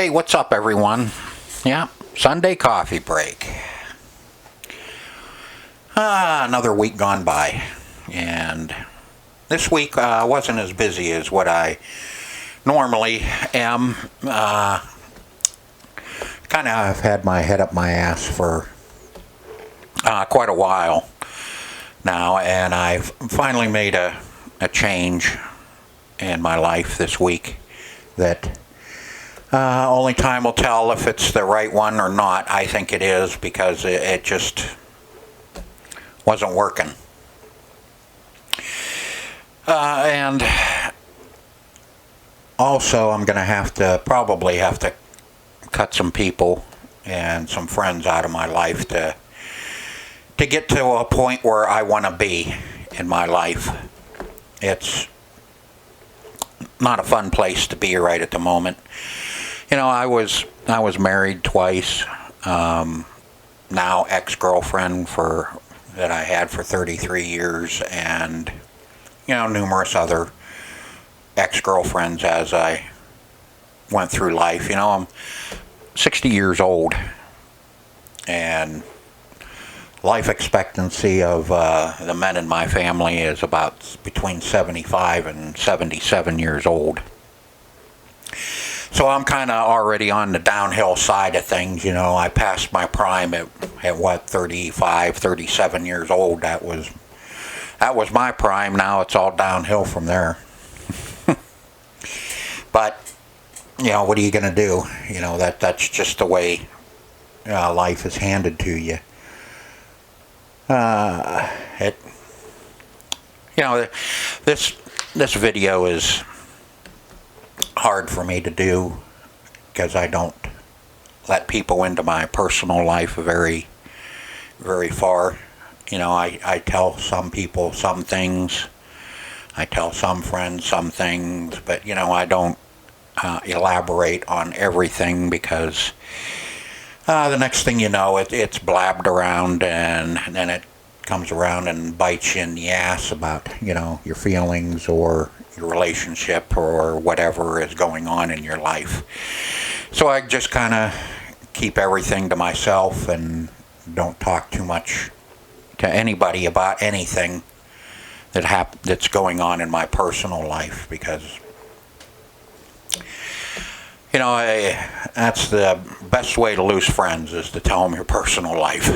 Hey, what's up, everyone? Yeah, Sunday coffee break. Another week gone by, and this week wasn't as busy as what I normally am. Kind of have had my head up my ass for quite a while now, and I've finally made a change in my life this week that only time will tell if it's the right one or not. I think it is, because it just wasn't working. And also, I'm going to probably have to cut some people and some friends out of my life to get to a point where I want to be in my life. It's not a fun place to be right at the moment. You know, I was married twice. Now ex-girlfriend that I had for 33 years, and numerous other ex-girlfriends as I went through life. I'm 60 years old, and life expectancy of the men in my family is about between 75 and 77 years old. So I'm kind of already on the downhill side of things. I passed my prime at 35, 37 years old. That was my prime. Now it's all downhill from there. But what are you going to do? That's just the way life is handed to you. This video is hard for me to do because I don't let people into my personal life very, very far. I tell some people some things. I tell some friends some things, but I don't elaborate on everything, because the next thing you know, it's blabbed around, and then it comes around and bites you in the ass about your feelings or your relationship or whatever is going on in your life. So I just kind of keep everything to myself and don't talk too much to anybody about anything that's going on in my personal life, because that's the best way to lose friends, is to tell them your personal life.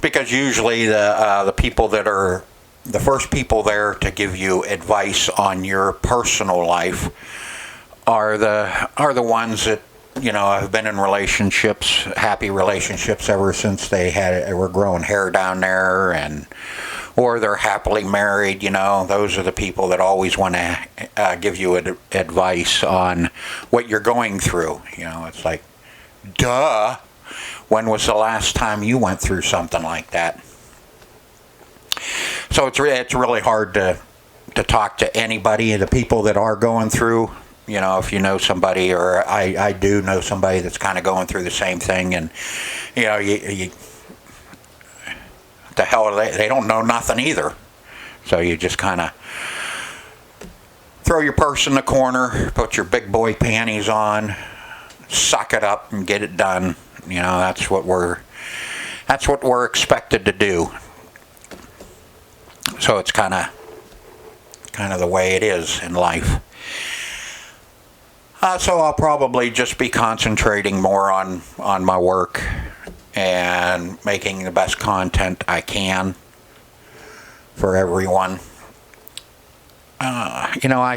Because usually the people that are the first people there to give you advice on your personal life are the ones that have been in relationships, happy relationships, ever since they were growing hair down there, or they're happily married. Those are the people that always want to give you advice on what you're going through. It's like, duh. When was the last time you went through something like that? So it's really hard to talk to anybody. The people that are going through, if you know somebody, or I do know somebody that's kind of going through the same thing, and the hell, they don't know nothing either. So you just kind of throw your purse in the corner, put your big boy panties on, suck it up, and get it done. That's what we're expected to do. So it's kind of the way it is in life. So I'll probably just be concentrating more on my work and making the best content I can for everyone. I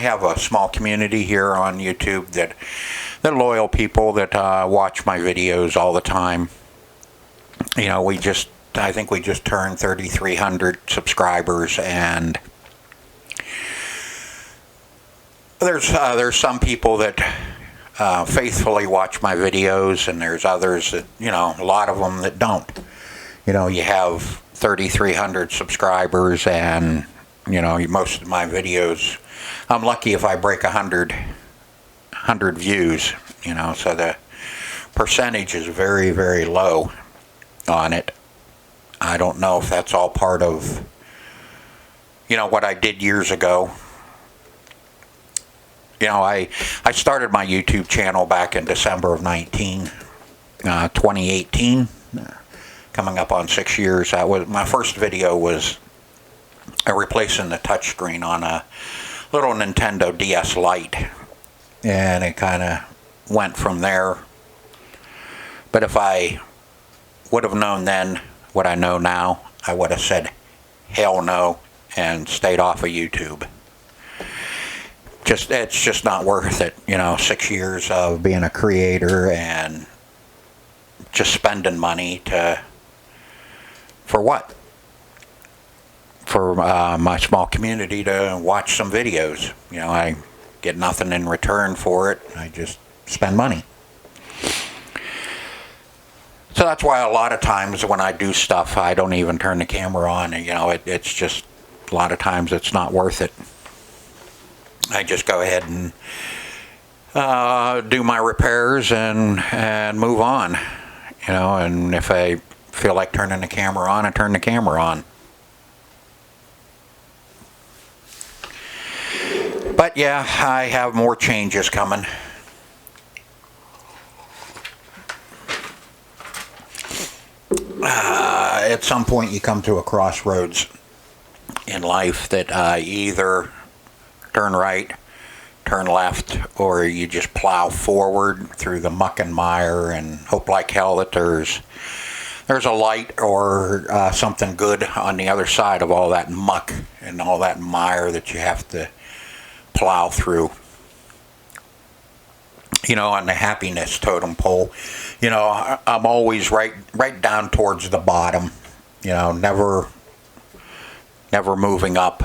have a small community here on YouTube that loyal people that watch my videos all the time. I think we just turned 3,300 subscribers, and there's some people that faithfully watch my videos, and there's others that, a lot of them that don't. You have 3,300 subscribers, and most of my videos, I'm lucky if I break 100 views. So the percentage is very, very low on it. I don't know if that's all part of, what I did years ago. I started my YouTube channel back in December of 2018, coming up on 6 years. My first video was replacing the touchscreen on a little Nintendo DS Lite, and it kind of went from there. But if I would have known then what I know now, I would have said hell no and stayed off of YouTube. It's just not worth it, 6 years of being a creator and just spending money for what? For my small community to watch some videos. I get nothing in return for it. I just spend money. So that's why a lot of times when I do stuff, I don't even turn the camera on. It's just, a lot of times it's not worth it. I just go ahead and do my repairs and move on. And if I feel like turning the camera on, I turn the camera on. But yeah, I have more changes coming. At some point you come to a crossroads in life that you either turn right, turn left, or you just plow forward through the muck and mire and hope like hell that there's a light or something good on the other side of all that muck and all that mire that you have to plow through. On the happiness totem pole, I'm always right down towards the bottom, never moving up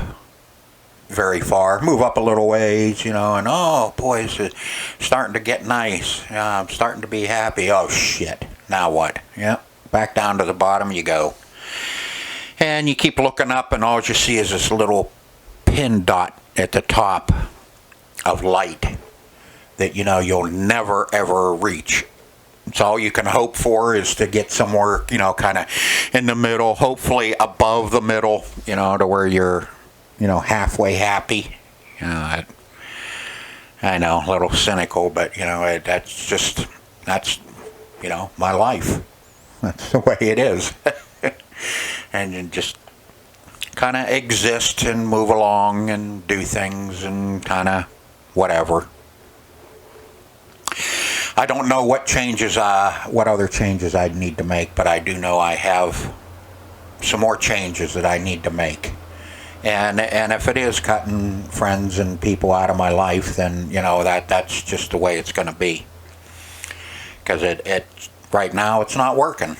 very far. Move up a little ways, and oh boy, it's starting to get nice. I'm starting to be happy. Oh shit, now what? Yeah, back down to the bottom you go. And you keep looking up and all you see is this little pin dot at the top of light that you'll never ever reach. It's all you can hope for is to get somewhere, kind of in the middle, hopefully above the middle, to where you're, halfway happy. I know, a little cynical, but that's my life. That's the way it is. And you just kind of exist and move along and do things and kind of whatever. I don't know what other changes I'd need to make, but I do know I have some more changes that I need to make. And if it is cutting friends and people out of my life, then that's just the way it's going to be. Because it right now it's not working.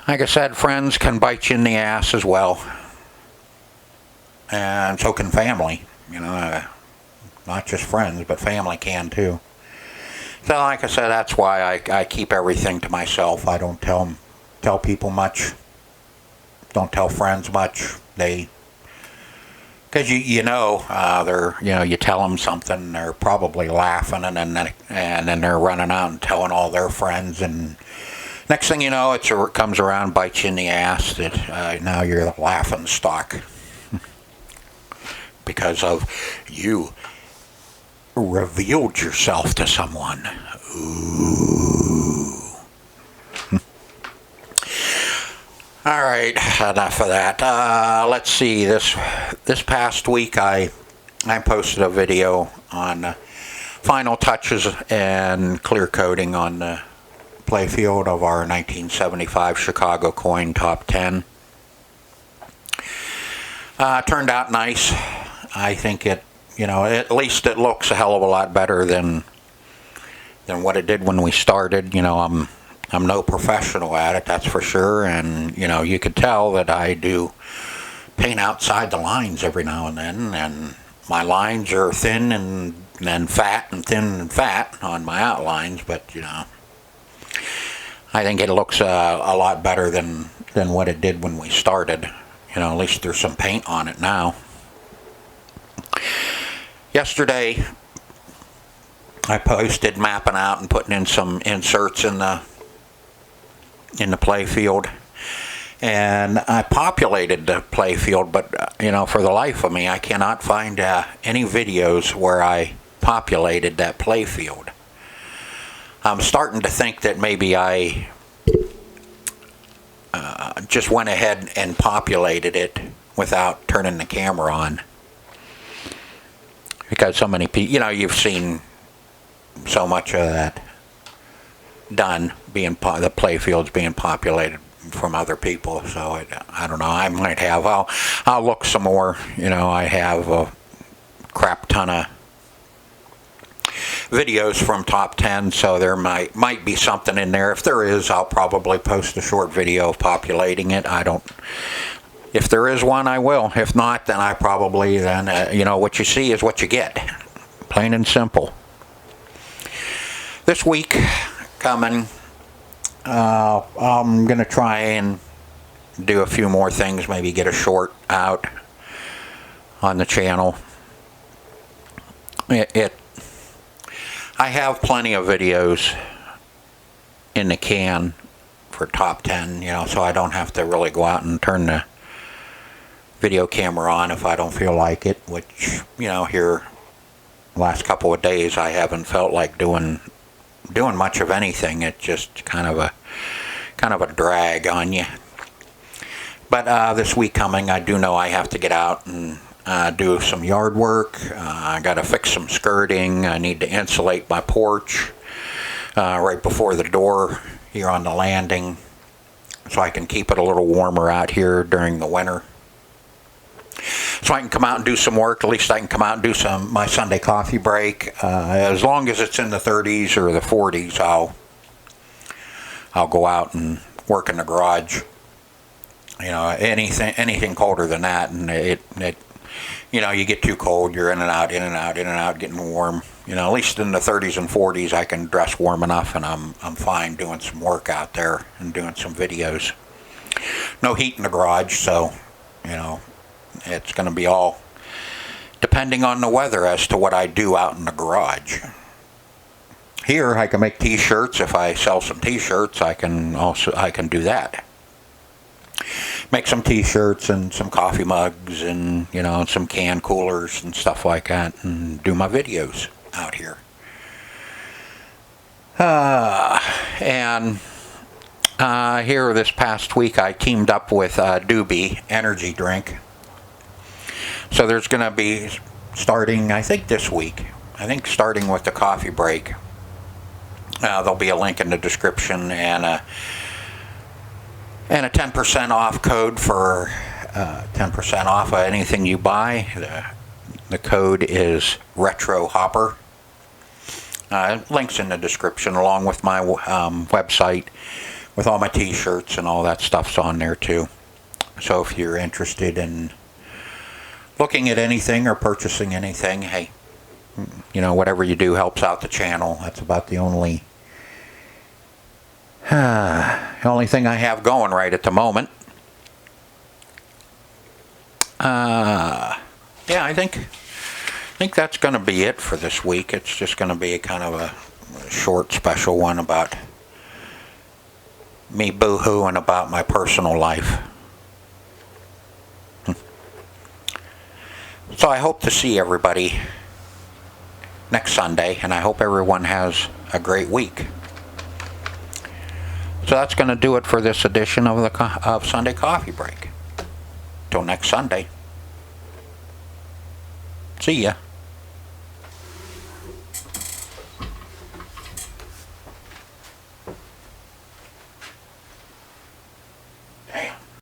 Like I said, friends can bite you in the ass as well, and so can family. Not just friends, but family can too. So like I said, that's why I keep everything to myself. I don't tell people much. Don't tell friends much. Because they're you tell them something, they're probably laughing, and then they're running out and telling all their friends, and next thing you know, it comes around, bites you in the ass that now you're the laughing stock. Because of you revealed yourself to someone. Ooh. All right, enough of that. Let's see. This past week, I posted a video on final touches and clear coating on the playfield of our 1975 Chicago coin top 10. Turned out nice. I think it, at least it looks a hell of a lot better than what it did when we started. I'm no professional at it, that's for sure, and you could tell that I do paint outside the lines every now and then, and my lines are thin and then fat and thin and fat on my outlines, but I think it looks a lot better than what it did when we started. At least there's some paint on it now. Yesterday, I posted mapping out and putting in some inserts in the playfield, And I populated the playfield, but for the life of me, I cannot find any videos where I populated that playfield. I'm starting to think that maybe I just went ahead and populated it without turning the camera on, because so many people, you've seen so much of that done, being the playfields being populated from other people. So I don't know. I might have. I'll look some more. I have a crap ton of videos from top 10, so there might be something in there. If there is, I'll probably post a short video of populating it. If there is one, I will. If not, then I probably what you see is what you get. Plain and simple. This week coming, I'm gonna try and do a few more things. Maybe get a short out on the channel. I have plenty of videos in the can for top 10, so I don't have to really go out and turn the video camera on if I don't feel like it, which, here last couple of days I haven't felt like doing much of anything. It's just kind of a drag on you. But this week coming, I do know I have to get out and do some yard work. I got to fix some skirting. I need to insulate my porch right before the door here on the landing, so I can keep it a little warmer out here during the winter. So I can come out and do some work. At least I can come out and do my Sunday coffee break. As long as it's in the 30s or the 40s, I'll go out and work in the garage. Anything colder than that, and you get too cold, you're in and out, getting warm. At least in the 30s and 40s, I can dress warm enough, and I'm fine doing some work out there and doing some videos. No heat in the garage, so it's going to be all depending on the weather as to what I do out in the garage. Here, I can make t-shirts. If I sell some t-shirts, I can do that. Make some t-shirts and some coffee mugs and some can coolers and stuff like that, and do my videos out here. Here this past week I teamed up with Dubby energy drink. So there's going to be starting, I think this week, starting with the coffee break. There'll be a link in the description and a 10% off code for 10% off of anything you buy. The code is Retro Hopper. Links in the description, along with my website with all my t-shirts and all that stuff's on there too. So if you're interested in looking at anything or purchasing anything, hey, whatever you do helps out the channel. That's about the only thing I have going right at the moment. Yeah, I think that's going to be it for this week. It's just going to be kind of a short, special one about me boo-hooing about my personal life. So I hope to see everybody next Sunday, and I hope everyone has a great week. So that's going to do it for this edition of Sunday Coffee Break. Till next Sunday. See ya.